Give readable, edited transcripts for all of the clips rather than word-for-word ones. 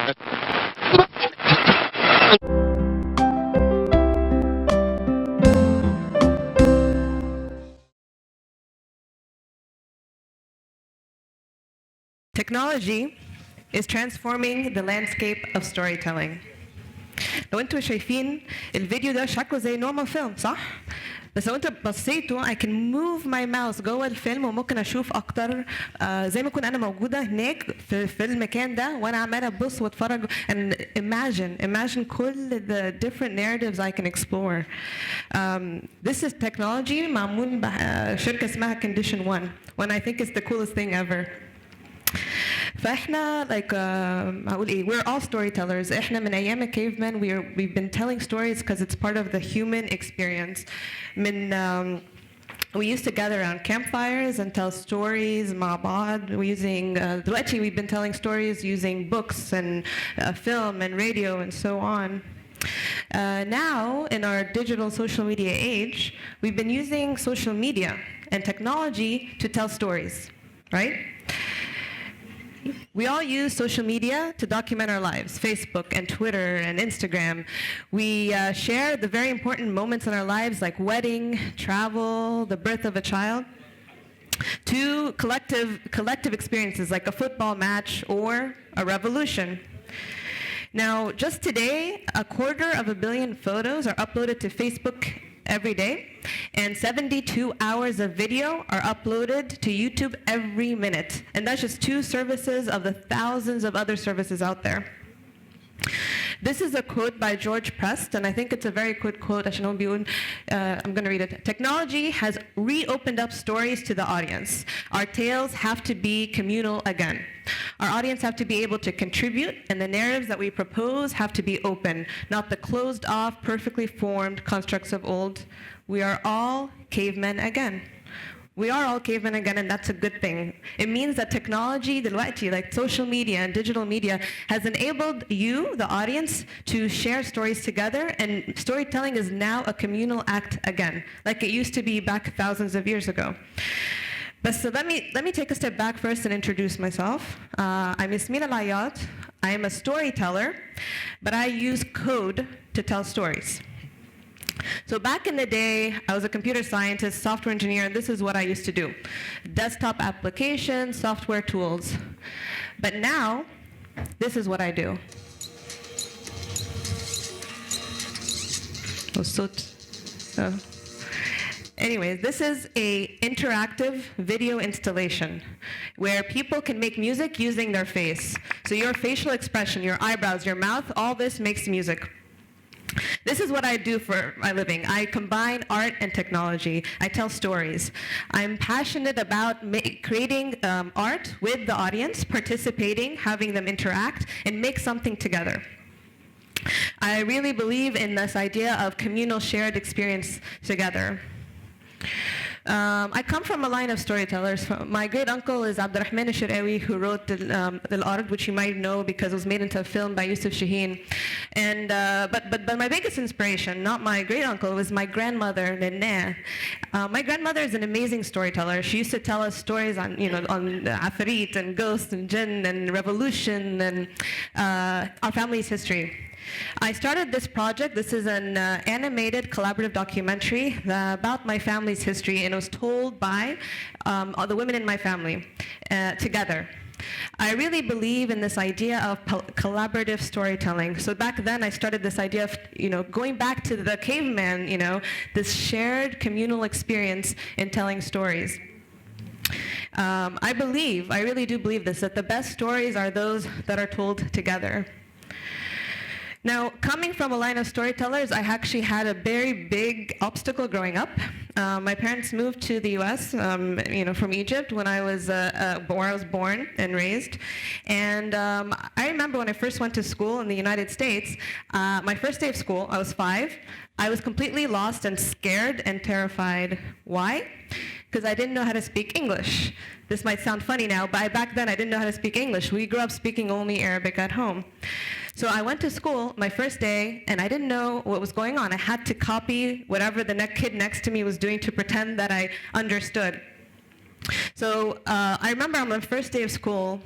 Technology is transforming the landscape of storytelling. لو انتوا شايفين الفيديو ده شكله زي normal film صح؟ بس لو انت بصيتوا I can move my mouse جوه الفيلم وممكن اشوف اكتر زي ما اكون انا موجوده هناك في المكان ده وانا عماله ابص واتفرج and imagine كل the different narratives I can explore. This is technology معمول بشركه اسمها Condition One and I think it's the coolest thing ever. فاحنا هقول ايه we're all storytellers. احنا من ايام الكيفمان we've been telling stories because it's part of the human experience. We used to gather around campfires and tell stories مع بعض using دلوقتي we've been telling stories using books and film and radio and so on. Now in our digital social media age we've been using social media and technology to tell stories, right? We all use social media to document our lives, Facebook and Twitter and Instagram. We share the very important moments in our lives like wedding, travel, the birth of a child, to collective experiences like a football match or a revolution. Now, just today, 250 million photos are uploaded to Facebook every day, and 72 hours of video are uploaded to YouTube every minute. And that's just 2 services of the thousands of other services out there. This is a quote by George Prest, and I think it's a very good quote. I'm going to read it. Technology has reopened up stories to the audience. Our tales have to be communal again. Our audience have to be able to contribute, and the narratives that we propose have to be open, not the closed-off, perfectly formed constructs of old. We are all cavemen again. We are all cavemen again, and that's a good thing. It means that technology, دلوقتي, like social media and digital media, has enabled you, the audience, to share stories together, and storytelling is now a communal act again, like it used to be back thousands of years ago. But so let me take a step back first and introduce myself. I'm Yasmin El Ayat. I am a storyteller, but I use code to tell stories. So back in the day, I was a computer scientist, software engineer, and this is what I used to do. Desktop applications, software tools. But now, this is what I do. Anyways, this is a interactive video installation where people can make music using their face. So your facial expression, your eyebrows, your mouth, all this makes music. This is what I do for my living. I combine art and technology. I tell stories. I'm passionate about creating art with the audience, participating, having them interact, and make something together. I really believe in this idea of communal shared experience together. I come from a line of storytellers. My great uncle is Abdurrahman al-Shirawi, who wrote الإعلام, which you might know because it was made into a film by Yusuf Shaheen. And but my biggest inspiration, not my great uncle, was my grandmother Nene. My grandmother is an amazing storyteller. She used to tell us stories on on Afrit and ghosts and jinn and revolution and our family's history. I started this project. This is an animated collaborative documentary about my family's history, and it was told by all the women in my family together. I really believe in this idea of collaborative storytelling. So back then I started this idea of going back to the caveman, this shared communal experience in telling stories. I really do believe this, that the best stories are those that are told together. Now, coming from a line of storytellers, I actually had a very big obstacle growing up. My parents moved to the U.S., from Egypt when I was where I was born and raised. And I remember when I first went to school in the United States, my first day of school, I was 5. I was completely lost and scared and terrified. Why? Because I didn't know how to speak English. This might sound funny now, but back then I didn't know how to speak English. We grew up speaking only Arabic at home. So I went to school my first day, and I didn't know what was going on. I had to copy whatever the kid next to me was doing to pretend that I understood. So I remember on the first day of school,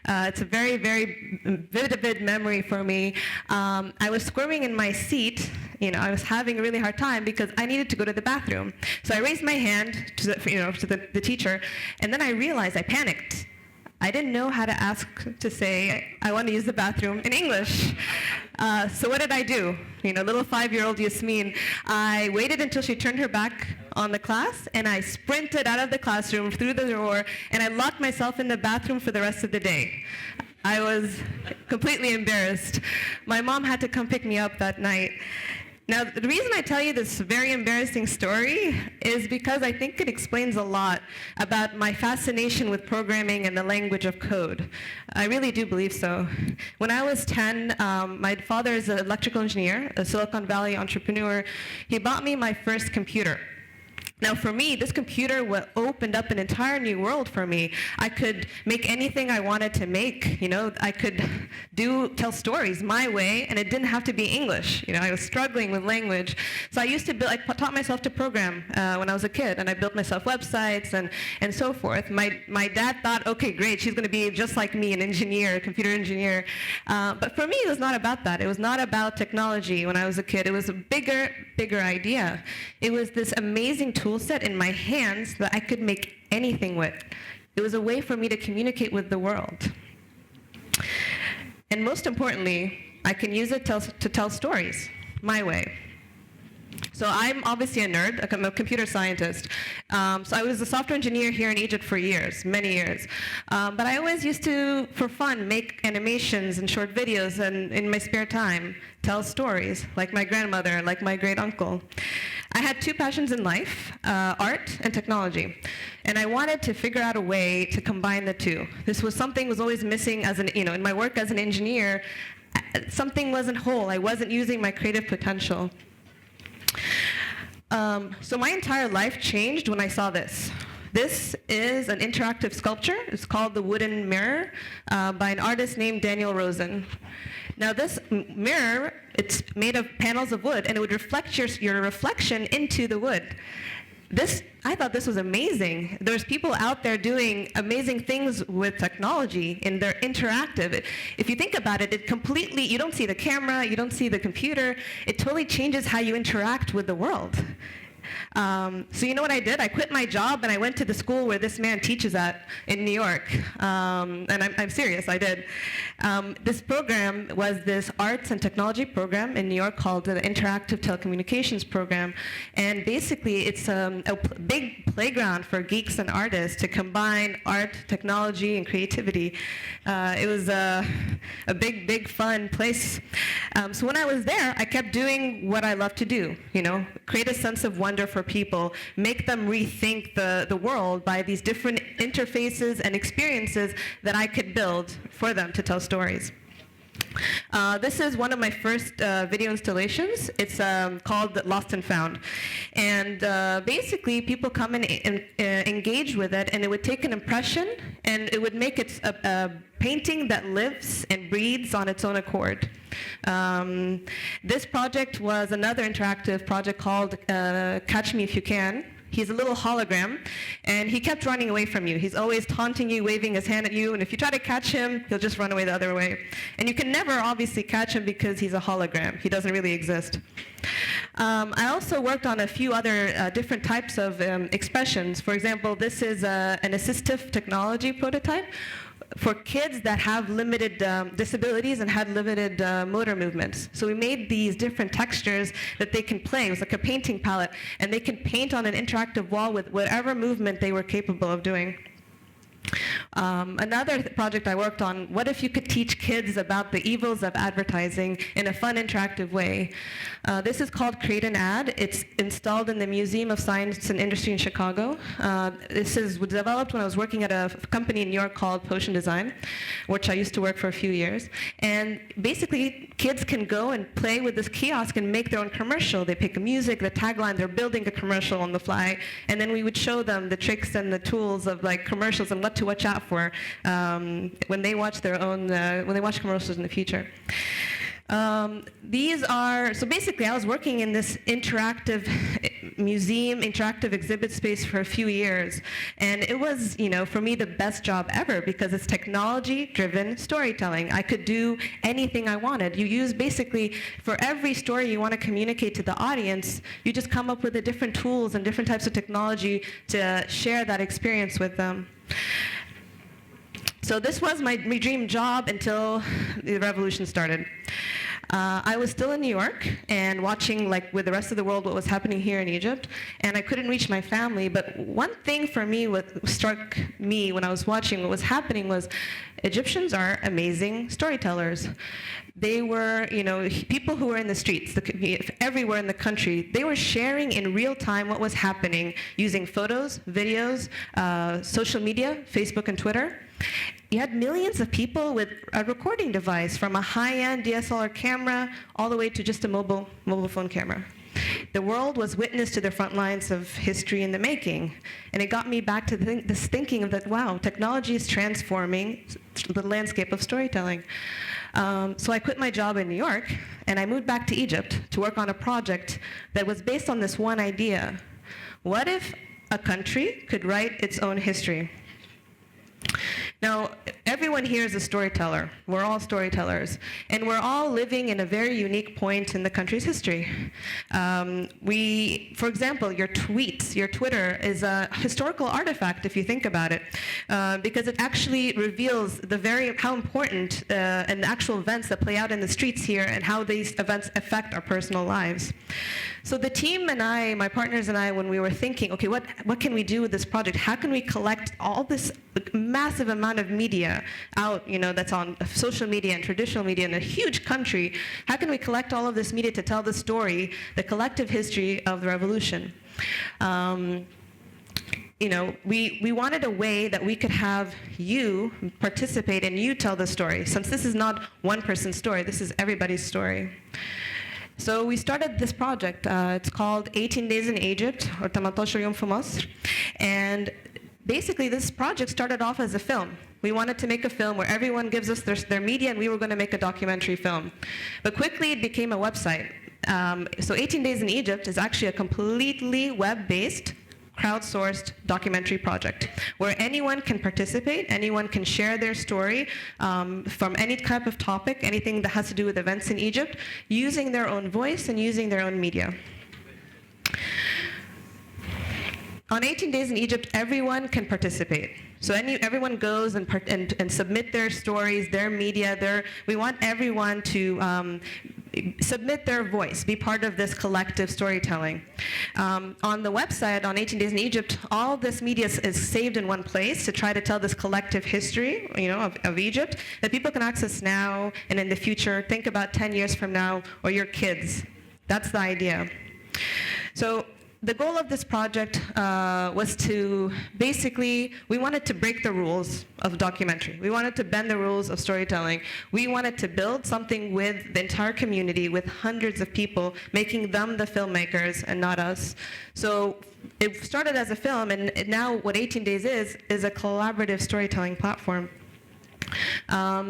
it's a very, very vivid memory for me. I was squirming in my seat. I was having a really hard time because I needed to go to the bathroom. So I raised my hand to the teacher, and then I realized I panicked. I didn't know how to ask to say, I want to use the bathroom in English. So what did I do? Little 5-year-old Yasmin. I waited until she turned her back on the class, and I sprinted out of the classroom through the door, and I locked myself in the bathroom for the rest of the day. I was completely embarrassed. My mom had to come pick me up that night. Now, the reason I tell you this very embarrassing story is because I think it explains a lot about my fascination with programming and the language of code. I really do believe so. When I was 10, my father is an electrical engineer, a Silicon Valley entrepreneur. He bought me my first computer. Now for me, this computer opened up an entire new world for me. I could make anything I wanted to make. I could tell stories my way, and it didn't have to be English. I was struggling with language. So I taught myself to program when I was a kid, and I built myself websites and so forth. My dad thought, okay, great, she's going to be just like me, an engineer, a computer engineer. But for me, it was not about that. It was not about technology when I was a kid. It was a bigger idea. It was this amazing tool set in my hands that I could make anything with. It was a way for me to communicate with the world. And most importantly, I can use it to tell stories, my way. So I'm obviously a nerd. I'm a computer scientist. So I was a software engineer here in Egypt for years, many years. But I always used to, for fun, make animations and short videos and in my spare time, tell stories, like my grandmother, like my great uncle. I had two passions in life, art and technology. And I wanted to figure out a way to combine the two. This was something was always missing in my work as an engineer. Something wasn't whole. I wasn't using my creative potential. So my entire life changed when I saw this. This is an interactive sculpture. It's called The Wooden Mirror by an artist named Daniel Rosen. Now this mirror, it's made of panels of wood, and it would reflect your reflection into the wood. I thought this was amazing. There's people out there doing amazing things with technology, and they're interactive. If you think about it, you don't see the camera, you don't see the computer. It totally changes how you interact with the world. So you know what I did? I quit my job and I went to the school where this man teaches at in New York. And I'm serious, I did. This program was this arts and technology program in New York called the Interactive Telecommunications Program. And basically it's a big playground for geeks and artists to combine art, technology, and creativity. It was a big fun place. So when I was there, I kept doing what I love to do, create a sense of wonder for people, make them rethink the world by these different interfaces and experiences that I could build for them to tell stories. This is one of my first video installations. It's called Lost and Found. And basically, people come and engage with it, and it would take an impression, and it would make it a painting that lives and breathes on its own accord. This project was another interactive project called Catch Me If You Can. He's a little hologram, and he kept running away from you. He's always taunting you, waving his hand at you, and if you try to catch him, he'll just run away the other way. And you can never obviously catch him because he's a hologram. He doesn't really exist. I also worked on a few other different types of expressions. For example, this is an assistive technology prototype for kids that have limited disabilities and had limited motor movements. So we made these different textures that they can play. It was like a painting palette, and they can paint on an interactive wall with whatever movement they were capable of doing. Another project I worked on, what if you could teach kids about the evils of advertising in a fun, interactive way? This is called Create an Ad. It's installed in the Museum of Science and Industry in Chicago. This was developed when I was working at a company in New York called Potion Design, which I used to work for a few years. And basically, kids can go and play with this kiosk and make their own commercial. They pick a music, the tagline, they're building a commercial on the fly, and then we would show them the tricks and the tools of commercials and what to watch out for when they watch commercials in the future. These are, so basically I was working in this interactive museum, interactive exhibit space for a few years. And it was, for me, the best job ever because it's technology-driven storytelling. I could do anything I wanted. You use basically, for every story you want to communicate to the audience, you just come up with the different tools and different types of technology to share that experience with them. So this was my dream job until the revolution started. I was still in New York and watching, like with the rest of the world, what was happening here in Egypt, and I couldn't reach my family. But one thing for me, what struck me when I was watching what was happening was Egyptians are amazing storytellers. They were, people who were in the streets, everywhere in the country, they were sharing in real time what was happening using photos, videos, social media, Facebook and Twitter. You had millions of people with a recording device, from a high-end DSLR camera all the way to just a mobile phone camera. The world was witness to the front lines of history in the making. And it got me back to this thinking of that, wow, technology is transforming the landscape of storytelling. So I quit my job in New York, and I moved back to Egypt to work on a project that was based on this one idea. What if a country could write its own history? Now, everyone here is a storyteller. We're all storytellers. And we're all living in a very unique point in the country's history. For example, your tweets, your Twitter is a historical artifact, if you think about it, because it actually reveals how important and the actual events that play out in the streets here and how these events affect our personal lives. So the team and I, my partners and I, when we were thinking, okay, what can we do with this project? How can we collect all this massive amount of media out, that's on social media and traditional media in a huge country? How can we collect all of this media to tell the story, the collective history of the revolution? We wanted a way that we could have you participate and you tell the story. Since this is not one person's story, this is everybody's story. So we started this project. It's called 18 Days in Egypt, or 18 يوم في مصر. And basically this project started off as a film. We wanted to make a film where everyone gives us their media, and we were going to make a documentary film. But quickly it became a website. So 18 Days in Egypt is actually a completely web-based, crowdsourced documentary project where anyone can participate, anyone can share their story from any type of topic, anything that has to do with events in Egypt, using their own voice and using their own media. On 18 Days in Egypt, everyone can participate. So everyone goes and submit their stories, their media. We want everyone to submit their voice, be part of this collective storytelling. On the website, on 18 Days in Egypt, all this media is saved in one place to try to tell this collective history, of Egypt that people can access now and in the future. Think about 10 years from now, or your kids. That's the idea. So the goal of this project was to basically, we wanted to break the rules of documentary. We wanted to bend the rules of storytelling. We wanted to build something with the entire community, with hundreds of people, making them the filmmakers and not us. So it started as a film, and now what 18 Days is a collaborative storytelling platform.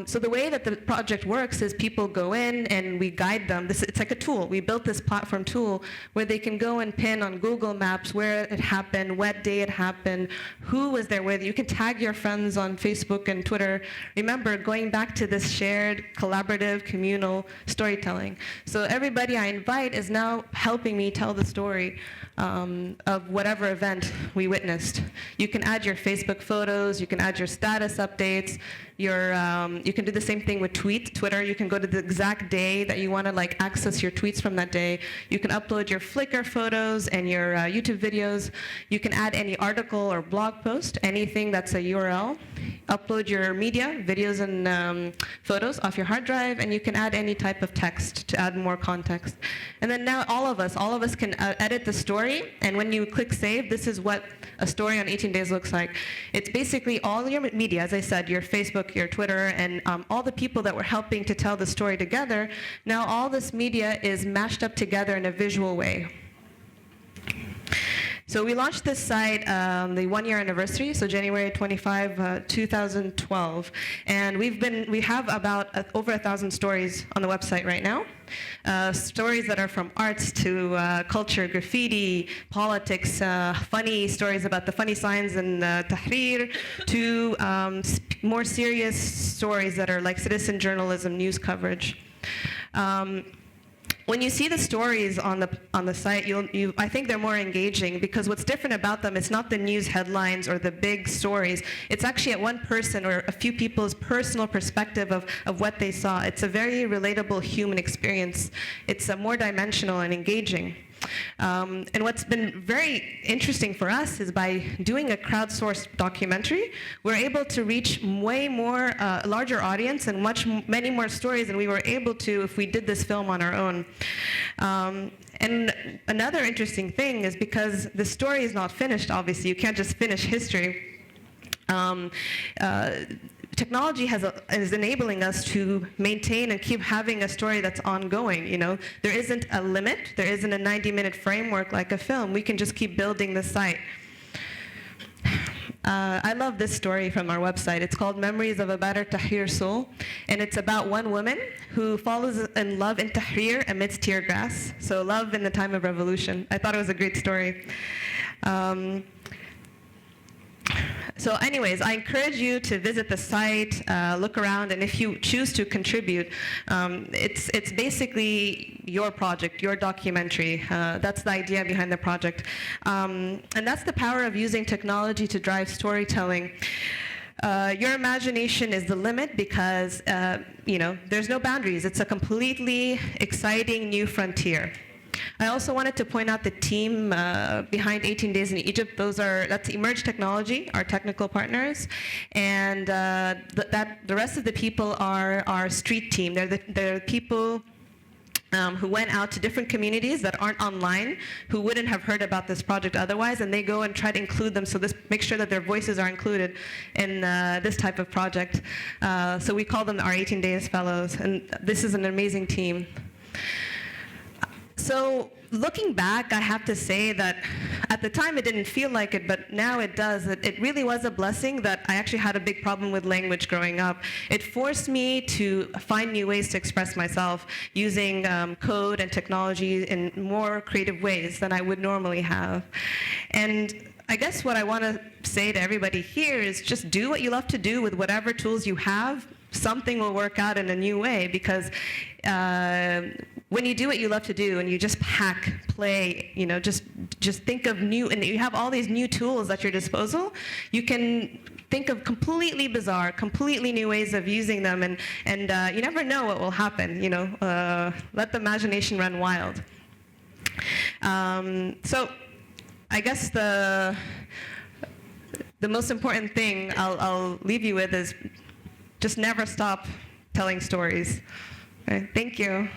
So the way that the project works is people go in and we guide them. It's like a tool. We built this platform tool where they can go and pin on Google Maps where it happened, what day it happened, who was there with you. You can tag your friends on Facebook and Twitter. Remember, going back to this shared, collaborative, communal storytelling. So everybody I invite is now helping me tell the story of whatever event we witnessed. You can add your Facebook photos, you can add your status updates, you can do the same thing with Twitter. You can go to the exact day that you want to access your tweets from that day. You can upload your Flickr photos and your YouTube videos. You can add any article or blog post, anything that's a URL. Upload your media, videos and photos off your hard drive, and you can add any type of text to add more context. And then now all of us can edit the story, and when you click save, this is what a story on 18 Days looks like. It's basically all your media, as I said, your Facebook, your Twitter, and all the people that were helping to tell the story together. Now all this media is mashed up together in a visual way. So we launched this site the 1-year anniversary, so January 25, 2012, and we have about over 1,000 stories on the website right now. Stories that are from arts to culture, graffiti, politics, funny stories about the funny signs in Tahrir, to more serious stories that are like citizen journalism, news coverage. When you see the stories on the site, I think they're more engaging, because what's different about them is not the news headlines or the big stories. It's actually at one person or a few people's personal perspective of what they saw. It's a very relatable human experience. It's more dimensional and engaging. And what's been very interesting for us is by doing a crowdsourced documentary, we're able to reach way more, larger audience and many more stories than we were able to if we did this film on our own. And another interesting thing is, because the story is not finished, obviously, you can't just finish history. Technology is enabling us to maintain and keep having a story that's ongoing. You know, there isn't a limit. There isn't a 90-minute framework like a film. We can just keep building the site. I love this story from our website. It's called Memories of a Battered Tahrir Soul, and it's about one woman who falls in love in Tahrir amidst tear gas. So love in the time of revolution. I thought it was a great story. So anyways, I encourage you to visit the site, look around, and if you choose to contribute, it's basically your project, your documentary. That's the idea behind the project. And that's the power of using technology to drive storytelling. Your imagination is the limit, because there's no boundaries. It's a completely exciting new frontier. I also wanted to point out the team behind 18 Days in Egypt. That's Emerge Technology, our technical partners, and the rest of the people are our street team. They're the people who went out to different communities that aren't online, who wouldn't have heard about this project otherwise, and they go and try to include them, so make sure that their voices are included in this type of project. So we call them our 18 Days Fellows, and this is an amazing team. So looking back, I have to say that at the time it didn't feel like it, but now it does. It really was a blessing that I actually had a big problem with language growing up. It forced me to find new ways to express myself using code and technology in more creative ways than I would normally have. And I guess what I want to say to everybody here is just do what you love to do with whatever tools you have. Something will work out in a new way, because when you do what you love to do and you just hack, play, just think of new, and you have all these new tools at your disposal, you can think of completely bizarre, completely new ways of using them, and you never know what will happen. Let the imagination run wild. So I guess the most important thing I'll leave you with is just never stop telling stories. Okay, thank you.